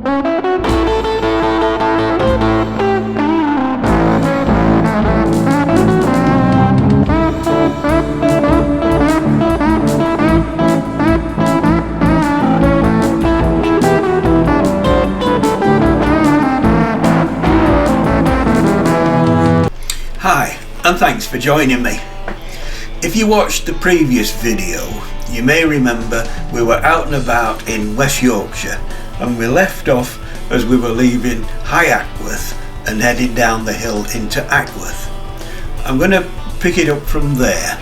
Hi, and thanks for joining me. If you watched the previous video, you may remember we were out and about in West Yorkshire, and we left off as we were leaving High Ackworth and heading down the hill into Ackworth. I'm going to pick it up from there.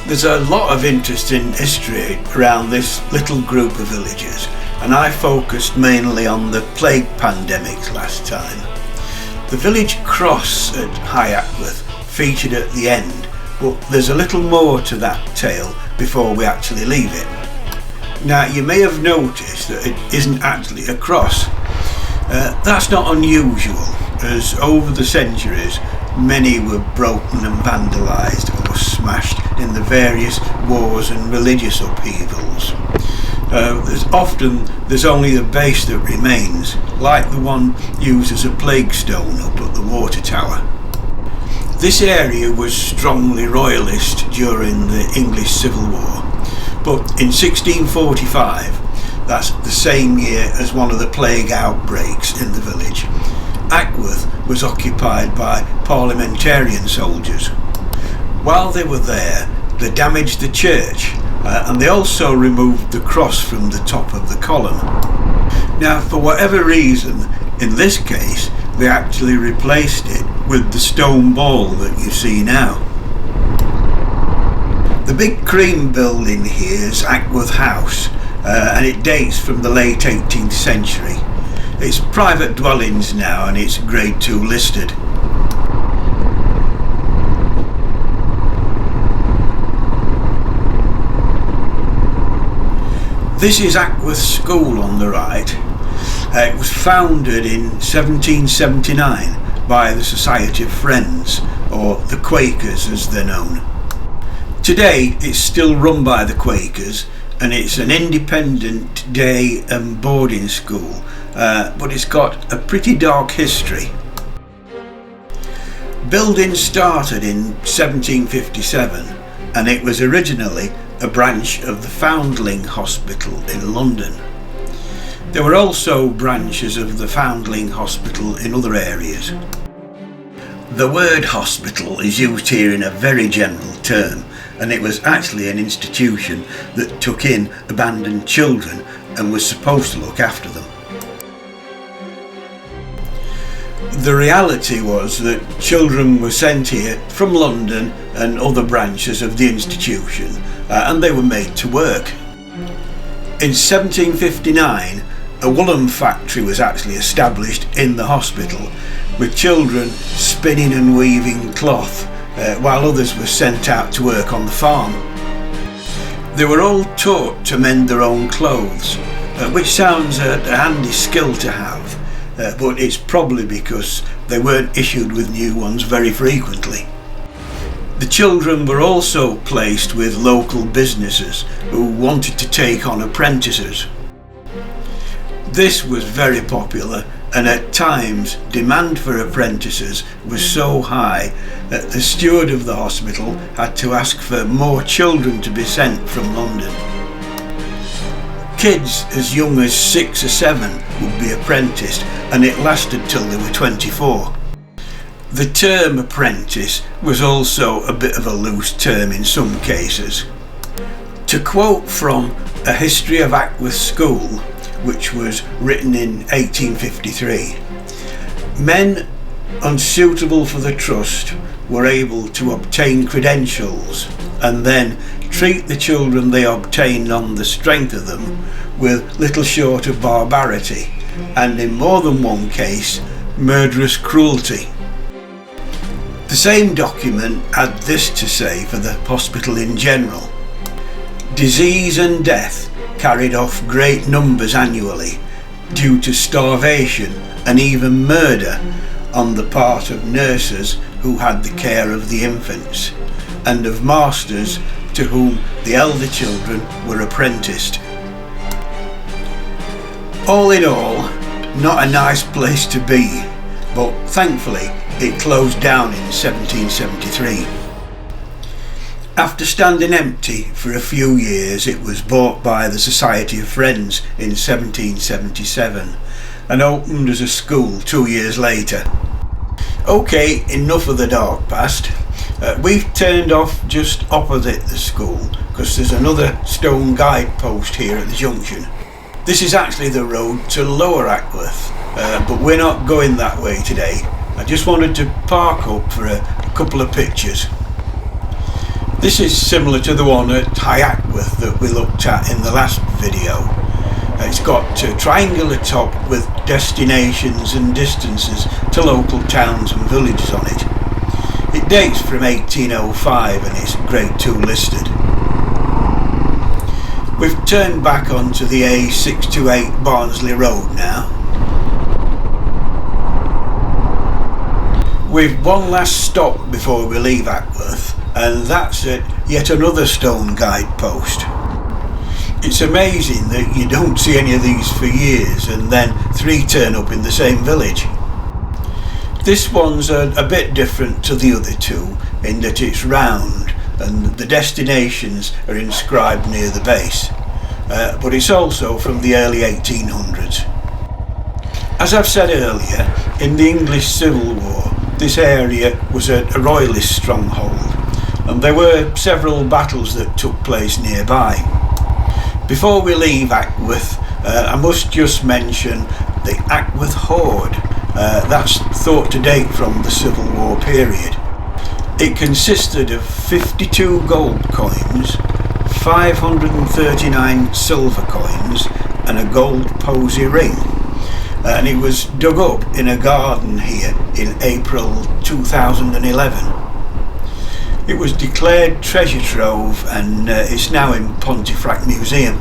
There's a lot of interesting history around this little group of villages, and I focused mainly on the plague pandemics last time. The village cross at High Ackworth featured at the end, but there's a little more to that tale before we actually leave it. Now, you may have noticed that it isn't actually a cross. That's not unusual, as over the centuries many were broken and vandalised or smashed in the various wars and religious upheavals. There's only the base that remains, like the one used as a plague stone up at the water tower. This area was strongly royalist during the English Civil War, but in 1645, that's the same year as one of the plague outbreaks in the village, Ackworth was occupied by parliamentarian soldiers. While they were there, they damaged the church, and they also removed the cross from the top of the column. Now, for whatever reason, in this case, they actually replaced it with the stone ball that you see now. The big cream building here is Ackworth House, and it dates from the late 18th century. It's private dwellings now, and it's Grade 2 listed. This is Ackworth School on the right. It was founded in 1779 by the Society of Friends, or the Quakers as they're known. Today it's still run by the Quakers, and it's an independent day and boarding school, but it's got a pretty dark history. Building started in 1757, and it was originally a branch of the Foundling Hospital in London. There were also branches of the Foundling Hospital in other areas. The word hospital is used here in a very general term, and it was actually an institution that took in abandoned children and was supposed to look after them. The reality was that children were sent here from London and other branches of the institution, and they were made to work. In 1759, a woolen factory was actually established in the hospital, with children spinning and weaving cloth, while others were sent out to work on the farm. They were all taught to mend their own clothes, which sounds a handy skill to have, but it's probably because they weren't issued with new ones very frequently. The children were also placed with local businesses who wanted to take on apprentices. This was very popular, and at times demand for apprentices was so high that the steward of the hospital had to ask for more children to be sent from London. Kids as young as 6 or 7 would be apprenticed, and it lasted till they were 24. The term apprentice was also a bit of a loose term in some cases. To quote from A History of Ackworth School, which was written in 1853, men unsuitable for the trust were able to obtain credentials and then treat the children they obtained on the strength of them with little short of barbarity, and in more than one case, murderous cruelty. The same document had this to say for the hospital in general: disease and death carried off great numbers annually due to starvation and even murder on the part of nurses who had the care of the infants, and of masters to whom the elder children were apprenticed. All in all, Not a nice place to be, but thankfully it closed down in 1773. After standing empty for a few years, it was bought by the Society of Friends in 1777 and opened as a school 2 years later. Okay, enough of the dark past. We've turned off just opposite the school because there's another stone guidepost here at the junction. This is actually the road to Lower Ackworth, but we're not going that way today. I just wanted to park up for a couple of pictures. This is similar to the one at High Ackworth that we looked at in the last video. It's got a triangular top with destinations and distances to local towns and villages on it. It dates from 1805 and is Grade 2 listed. We've turned back onto the A628 Barnsley Road now. We've one last stop before we leave Ackworth, and that's at yet another stone guidepost. It's amazing that you don't see any of these for years and then 3 turn up in the same village. This one's a bit different to the other 2 in that it's round and the destinations are inscribed near the base, but it's also from the early 1800s. As I've said earlier, in the English Civil War this area was a royalist stronghold and there were several battles that took place nearby. Before we leave Ackworth, I must just mention the Ackworth hoard. That's thought to date from the Civil War period. It consisted of 52 gold coins, 539 silver coins and a gold posy ring. And it was dug up in a garden here in April 2011. It was declared treasure trove and it's now in Pontefract Museum.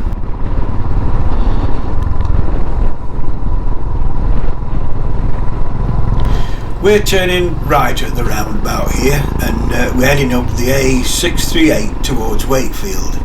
We're turning right at the roundabout here and we're heading up the A638 towards Wakefield.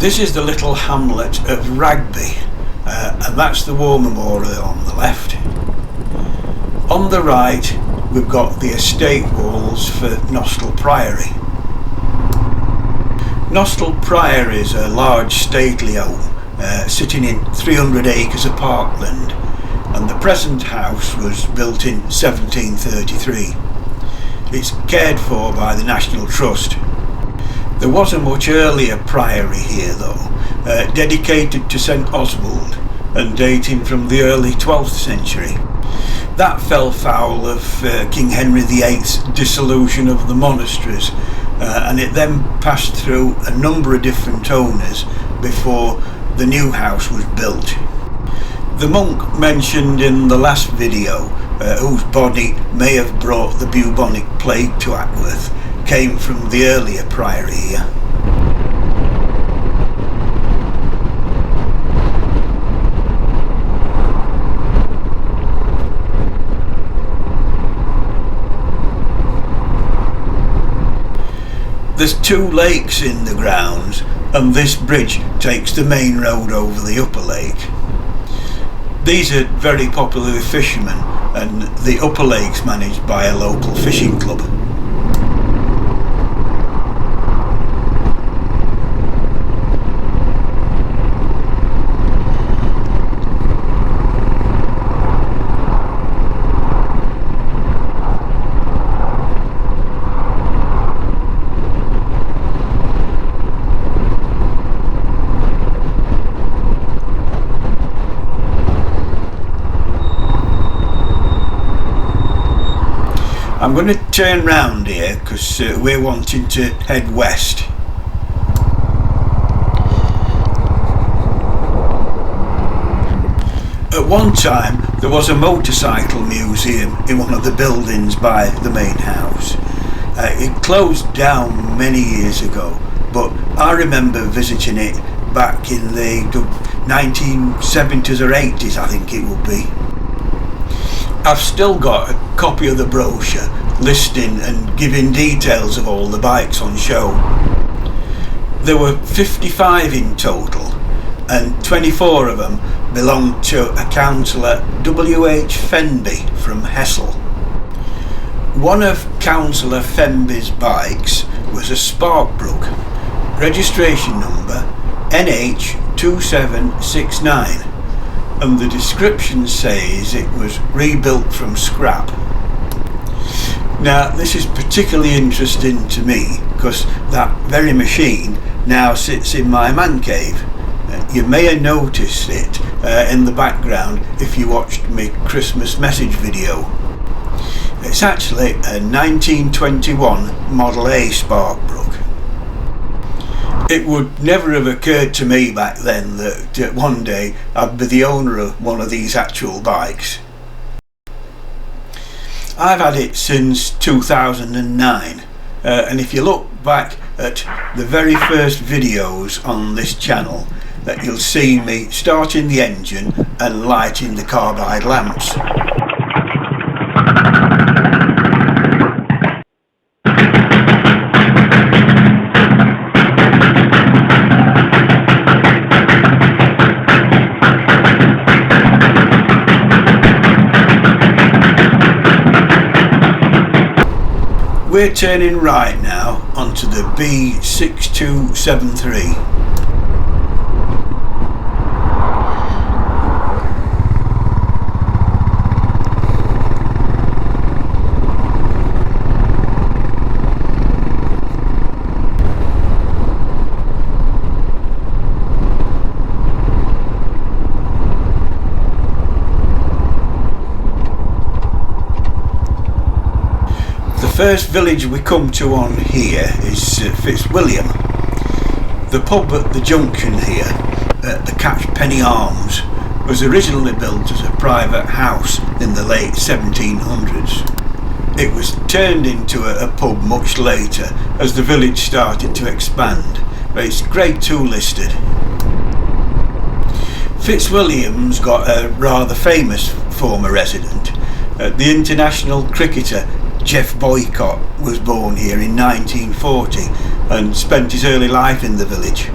This is the little hamlet of Ragby, and that's the War Memorial on the left. On the right we've got the estate walls for Nostell Priory. Nostell Priory is a large stately home sitting in 300 acres of parkland, and the present house was built in 1733. It's cared for by the National Trust. There was a much earlier priory here though, dedicated to St Oswald and dating from the early 12th century. That fell foul of King Henry VIII's dissolution of the monasteries, and it then passed through a number of different owners before the new house was built. The monk mentioned in the last video, whose body may have brought the bubonic plague to Ackworth, came from the earlier priory here. There's 2 lakes in the grounds and this bridge takes the main road over the upper lake. These are very popular with fishermen and the upper lake's managed by a local fishing club. I'm going to turn round here because we're wanting to head west. At one time there was a motorcycle museum in one of the buildings by the main house. It closed down many years ago, but I remember visiting it back in the 1970s or 80s, I think it would be. I've still got a copy of the brochure listing and giving details of all the bikes on show. There were 55 in total, and 24 of them belonged to a councillor, W.H. Fenby from Hessel. One of Councillor Fenby's bikes was a Sparkbrook, registration number NH2769, and the description says it was rebuilt from scrap. Now this is particularly interesting to me because that very machine now sits in my man cave. You may have noticed it in the background if you watched my Christmas message video. It's actually a 1921 Model A Sparkbrook. It would never have occurred to me back then that one day I'd be the owner of one of these actual bikes. I've had it since 2009, and if you look back at the very first videos on this channel, that you'll see me starting the engine and lighting the carbide lamps. We're turning right now onto the B6273. The first village we come to on here is Fitzwilliam. The pub at the junction here, at the Catchpenny Arms, was originally built as a private house in the late 1700s. It was turned into a pub much later as the village started to expand, but it's Grade 2 listed. Fitzwilliam's got a rather famous former resident. The international cricketer Jeff Boycott was born here in 1940 and spent his early life in the village.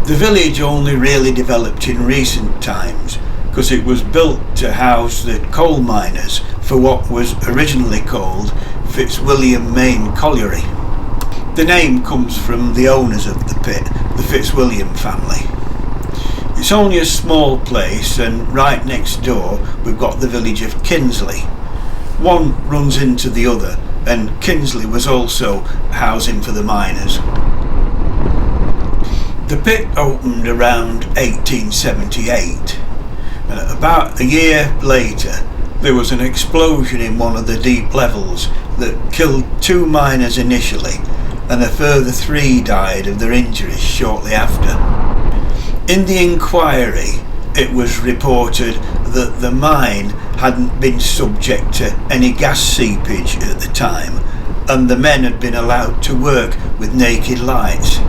The village only really developed in recent times because it was built to house the coal miners for what was originally called Fitzwilliam Main Colliery. The name comes from the owners of the pit, the Fitzwilliam family. It's only a small place, and right next door we've got the village of Kinsley. One runs into the other, and Kinsley was also housing for the miners. The pit opened around 1878, and about a year later there was an explosion in one of the deep levels that killed 2 miners initially, and a further 3 died of their injuries shortly after. In the inquiry, it was reported that the mine hadn't been subject to any gas seepage at the time, and the men had been allowed to work with naked lights.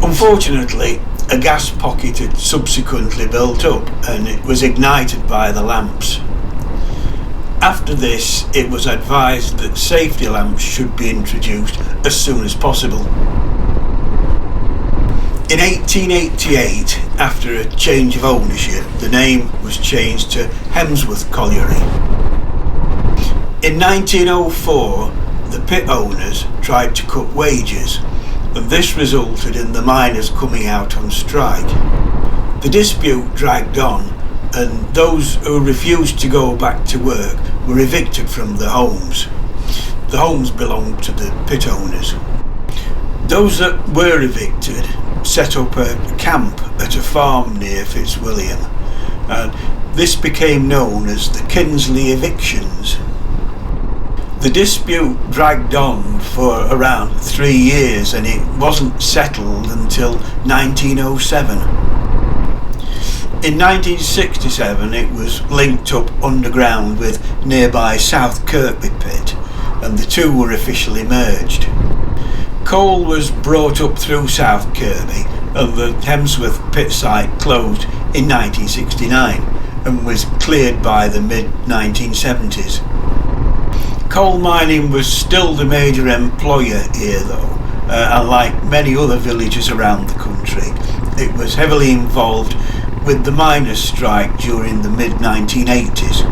Unfortunately, a gas pocket had subsequently built up and it was ignited by the lamps. After this, it was advised that safety lamps should be introduced as soon as possible. In 1888, after a change of ownership, the name was changed to Hemsworth Colliery. In 1904, the pit owners tried to cut wages, and this resulted in the miners coming out on strike. The dispute dragged on, and those who refused to go back to work were evicted from their homes. The homes belonged to the pit owners. Those that were evicted set up a camp at a farm near Fitzwilliam, and this became known as the Kinsley evictions. The dispute dragged on for around 3 years, and it wasn't settled until 1907. In 1967 it was linked up underground with nearby South Kirkby pit, and the two were officially merged. Coal was brought up through South Kirkby, and the Hemsworth pit site closed in 1969 and was cleared by the mid-1970s. Coal mining was still the major employer here though, and like many other villages around the country, it was heavily involved with the miners' strike during the mid-1980s.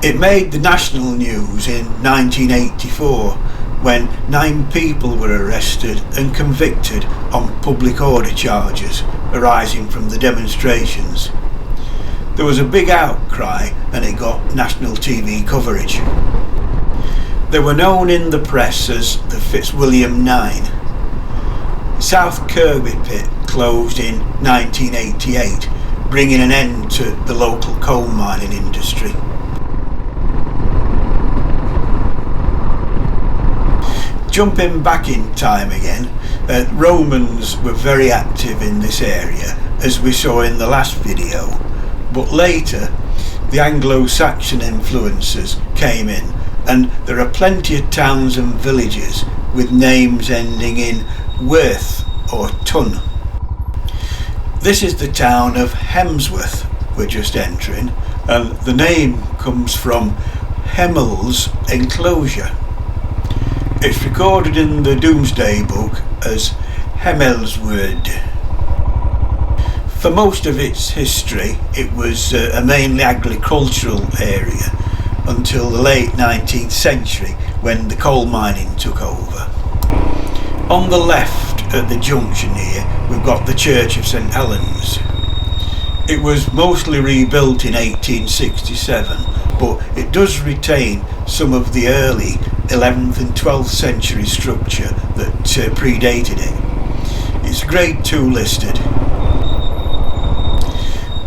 It made the national news in 1984 when 9 people were arrested and convicted on public order charges arising from the demonstrations. There was a big outcry and it got national TV coverage. They were known in the press as the Fitzwilliam Nine. South Kirkby pit closed in 1988, bringing an end to the local coal mining industry. Jumping back in time again, Romans were very active in this area, as we saw in the last video, but later the Anglo-Saxon influences came in, and there are plenty of towns and villages with names ending in worth or ton. This is the town of Hemsworth we're just entering, and the name comes from Hemmel's enclosure. It's recorded in the Domesday Book as Hemsworth. For most of its history it was a mainly agricultural area until the late 19th century when the coal mining took over. On the left at the junction here we've got the Church of St Helens. It was mostly rebuilt in 1867, but it does retain some of the early 11th and 12th century structure that predated it. It's Grade 2 listed.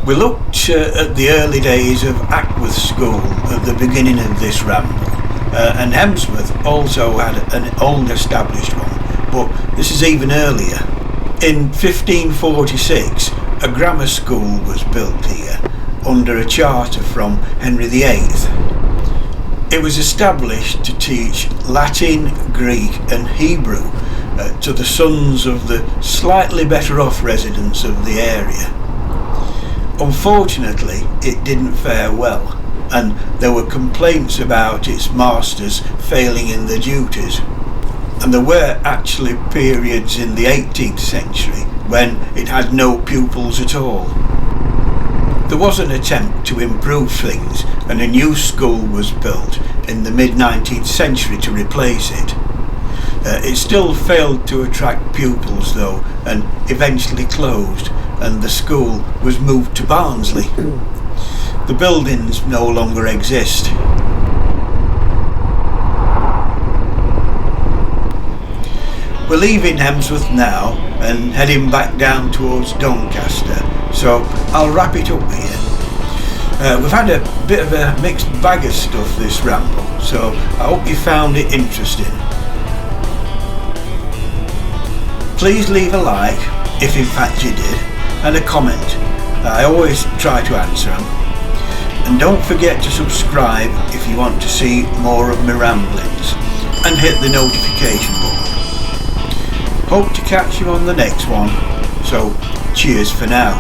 We looked at the early days of Ackworth School at the beginning of this ramble, and Hemsworth also had an old established one, but this is even earlier. In 1546 a grammar school was built here under a charter from Henry VIII. It was established to teach Latin, Greek and Hebrew to the sons of the slightly better off residents of the area. Unfortunately it didn't fare well, and there were complaints about its masters failing in their duties, and there were actually periods in the 18th century when it had no pupils at all. There was an attempt to improve things, and a new school was built in the mid-19th century to replace it. It still failed to attract pupils though, and eventually closed, and the school was moved to Barnsley. The buildings no longer exist. We're leaving Hemsworth now and heading back down towards Doncaster, so I'll wrap it up here. We've had a bit of a mixed bag of stuff this ramble, so I hope you found it interesting. Please leave a like, if in fact you did, and a comment. I always try to answer them. And don't forget to subscribe if you want to see more of my ramblings, and hit the notification button. Hope to catch you on the next one, so cheers for now.